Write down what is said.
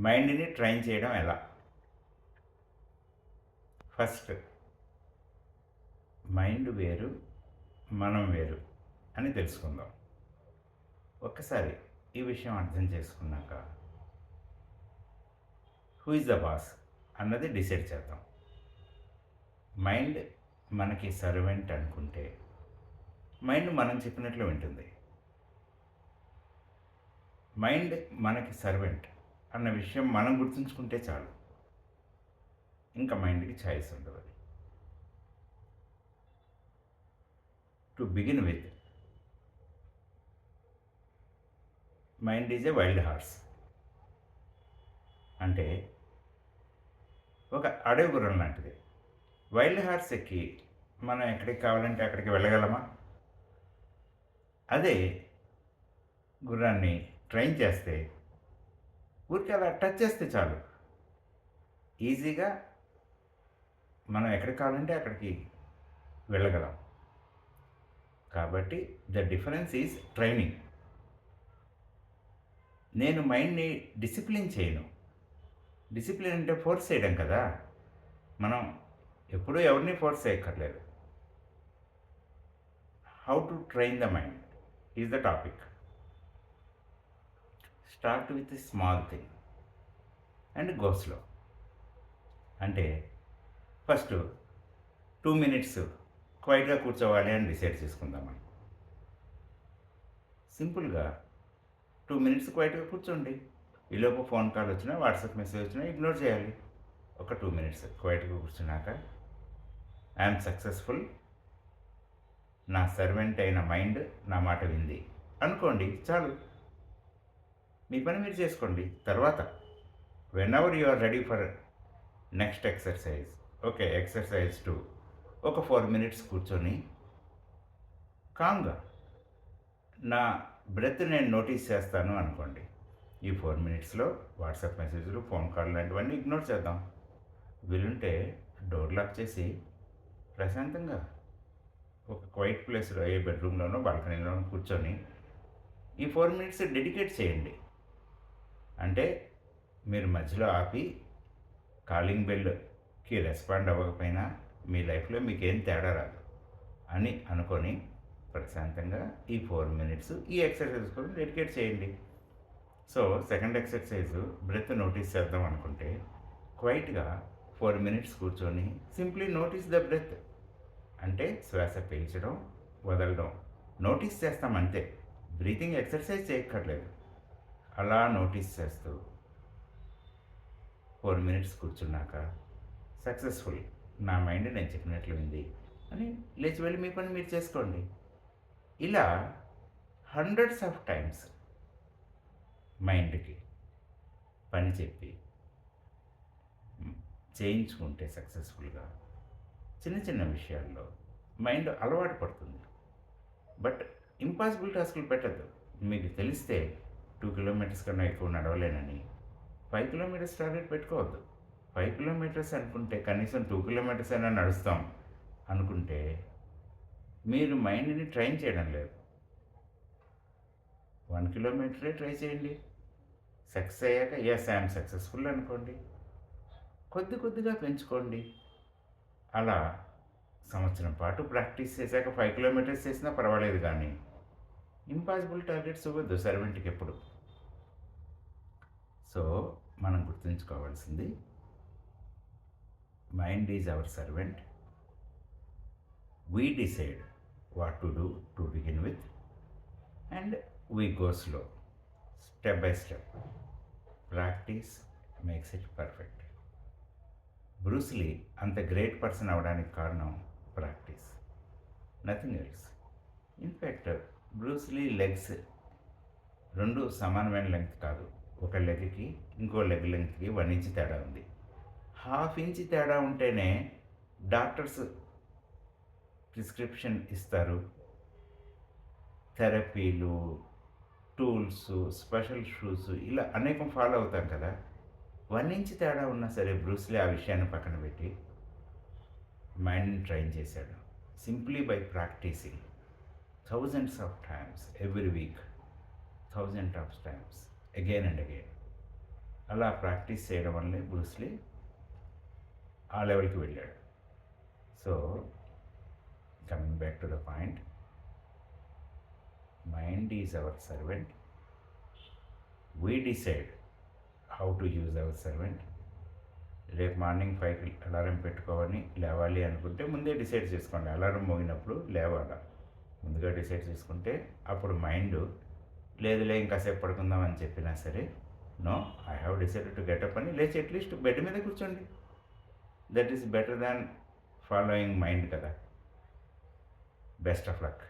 మైండ్ని ట్రైన్ చేయడం ఎలా? ఫస్ట్ మైండ్ వేరు, మనం వేరు అని తెలుసుకుందాం. ఒక్కసారి ఈ విషయం అర్థం చేసుకున్నాక హూ ఇస్ ద బాస్ అన్నది డిసైడ్ చేద్దాం. మైండ్ మనకి సర్వెంట్ అనుకుంటే మైండ్ మనం చెప్పినట్లు వింటుంది. మైండ్ మనకి సర్వెంట్ అన్న విషయం మనం గుర్తుంచుకుంటే చాలు. ఇంకా మైండ్కి ఛాయిస్ ఉండదు. To begin with, mind is a wild horse. అంటే ఒక అడవి గుర్రం లాంటిది. వైల్డ్ హార్స్ ఎక్కి మనం ఎక్కడికి కావాలంటే అక్కడికి వెళ్ళగలమా? అదే గుర్రాన్ని ట్రైన్ చేస్తే ఊరికి అలా టచ్ చేస్తే చాలు, ఈజీగా మనం ఎక్కడికి కావాలంటే అక్కడికి వెళ్ళగలం. కాబట్టి ద డిఫరెన్స్ ఈజ్ ట్రైనింగ్. నేను మైండ్ని డిసిప్లిన్ చేయను. డిసిప్లిన్ అంటే ఫోర్స్ చేయడం కదా. మనం ఎప్పుడూ ఎవరిని ఫోర్స్ చేయక్కర్లేదు. How to train the mind is the topic. Start with small thing and go slow. అంటే ఫస్ట్ 2 minutes క్వైట్గా కూర్చోవాలి అని డిసైడ్ చేసుకుందాం మనం. సింపుల్గా 2 minutes క్వైట్గా కూర్చోండి. ఈలోపు ఫోన్ కాల్ వచ్చినా, వాట్సాప్ మెసేజ్ వచ్చినా ఇగ్నోర్ చేయాలి. ఒక 2 minutes క్వైట్గా కూర్చున్నాక ఐఎమ్ సక్సెస్ఫుల్, నా సర్వెంట్ అయిన మైండ్ నా మాట వింది అనుకోండి చాలు. మీ పని మీరు చేసుకోండి. తర్వాత whenever you are ready for next exercise, okay exercise 2, ఒక 4 minutes కూర్చొని కామ్గా నా బ్రెత్ నేను నోటీస్ చేస్తాను అనుకోండి. ఈ 4 minutesలో వాట్సాప్ మెసేజ్లు, ఫోన్ కాల్ లాంటివన్నీ ఇగ్నోర్ చేద్దాం. వీలుంటే డోర్ లాక్ చేసి ప్రశాంతంగా ఒక క్వైట్ ప్లేస్లో, ఏ బెడ్రూమ్లోనో బాల్కనీలోనో కూర్చొని ఈ 4 minutes డెడికేట్ చేయండి. అంటే మీరు మధ్యలో ఆపి కాలింగ్ బెల్కి రెస్పాండ్ అవ్వకపోయినా మీ లైఫ్లో మీకేం తేడా రాదు అని అనుకొని ప్రశాంతంగా ఈ 4 minutes ఈ ఎక్సర్సైజ్ కోసం డెడికేట్ చేయండి. So second exercise breath notice చేద్దాం అనుకుంటే క్వైట్గా 4 minutes కూర్చొని సింప్లీ నోటీస్ ద బ్రెత్. అంటే శ్వాస పీల్చడం, వదలడం నోటీస్ చేస్తాం అంతే. బ్రీతింగ్ ఎక్సర్సైజ్ చేయక్కర్లేదు. అలా నోటీస్ చేస్తూ 4 minutes కూర్చున్నాక సక్సెస్ఫుల్, నా మైండ్ నేను చెప్పినట్లు ఉంది అని లేచి వెళ్ళి మీ పని మీరు చేసుకోండి. ఇలా హండ్రెడ్స్ ఆఫ్ టైమ్స్ మైండ్కి పని చెప్పి చేయించుకుంటే సక్సెస్ఫుల్గా చిన్న చిన్న విషయాల్లో మైండ్ అలవాటు పడుతుంది. బట్ ఇంపాసిబుల్ టాస్క్లు పెట్టద్దు. మీకు తెలిస్తే 2 kilometers కన్నా ఎక్కువ నడవలేనని 5 kilometers టార్గెట్ పెట్టుకోవద్దు. 5 kilometers అనుకుంటే కనీసం 2 kilometers అయినా నడుస్తాం అనుకుంటే మీరు మైండ్ని ట్రైన్ చేయడం లేదు. 1 kilometer ట్రై చేయండి. సక్సెస్ అయ్యాక ఎస్ ఐఎమ్ సక్సెస్ఫుల్ అనుకోండి. కొద్ది కొద్దిగా పెంచుకోండి. అలా సంవత్సరం పాటు ప్రాక్టీస్ చేశాక 5 kilometers చేసినా పర్వాలేదు, కానీ ఇంపాసిబుల్ టార్గెట్స్ ఇవ్వద్దు సర్వెంట్కి ఎప్పుడు. సో మనం గుర్తుంచుకోవాల్సింది, mind is our servant. We decide what to do to begin with and we go slow, step by step. Practice makes it perfect. Bruce Lee అంత గ్రేట్ పర్సన్ అవడానికి కారణం practice, nothing else. In fact Bruce Lee legs 2 సమానమైన length కాదు. ఒక లెగ్కి ఇంకో leg లెంగ్త్కి 1 inch తేడా ఉంది. 1/2 inch తేడా ఉంటేనే డాక్టర్స్ ప్రిస్క్రిప్షన్ ఇస్తారు. థెరపీలు, టూల్స్, స్పెషల్ షూస్ ఇలా అనేకం ఫాలో అవుతాం కదా. 1 inch తేడా ఉన్నా సరే బ్రూస్లీ ఆ విషయాన్ని పక్కన పెట్టి మైండ్ని ట్రైన్ చేశాడు. Simply by practising thousands of times every week, thousands of times again and again. అలా ప్రాక్టీస్ చేయడం వల్లే బ్రూస్లీ ఆ లెవెల్కి వెళ్ళాడు. So coming back to the point, mind is our servant, we decide how to use our servant. రేపు morning 5కి alarm పెట్టుకోవాలి, లేవాలి అనుకుంటే ముందే డిసైడ్ చేసుకోండి. అలారం మోగినప్పుడు లేవాలా ముందుగా డిసైడ్ చేసుకుంటే అప్పుడు మైండ్ లేదులే ఇంకాసేపు పడుకుందాం అని చెప్పినా సరే, no I have decided to get up అని లేచి అట్లీస్ట్ బెడ్ మీద కూర్చోండి. That is better than following mind కదా. Best of luck.